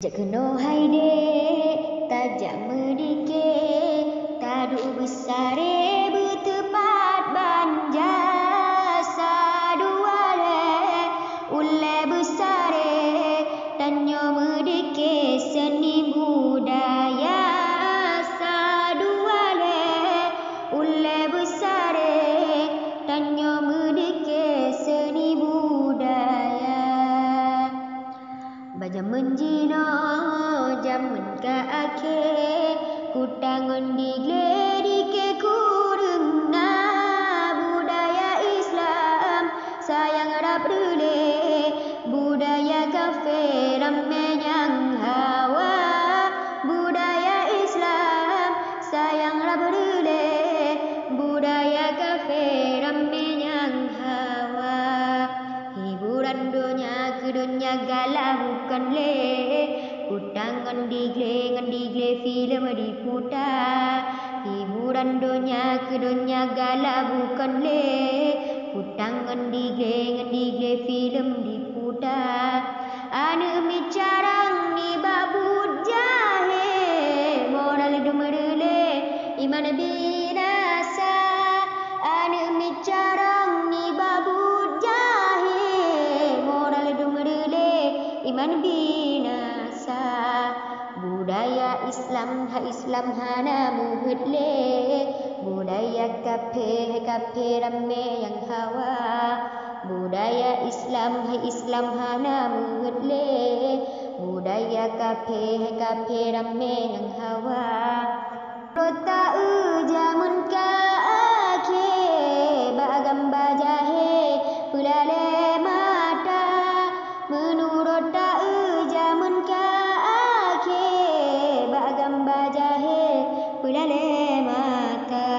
Jak kena haide, tajak medike, tadu besare bertepat banja, saduale, ule besare, tanyo medike seni budaya, saduale, ule besare, tanyo medike seni budaya. Bajaman jino jaman ka akhir kutangon dike kurengna budaya Islam sayang rap rule budaya kafir menyang hawa budaya Islam sayang rap rule budaya kafir menyang hawa hiburan dunia ke dunia galau bukan le kutangan digle film diputar hiburan dunia ke dunia galau bukan le kutangan digle film diputar anu bicarang ni babut jahe moral dumerle iman binasa anu bicarang ni babut jahe moral dumerle iman binasa budaya Islam hana muhudle budaya kafir rame yang hawa budaya Islam hana muhudle budaya kafir rame yang hawa rota jamun ka akhir bagam bajahe pulale mata menurut jamun ka akhir bagam bajahe pulale mata.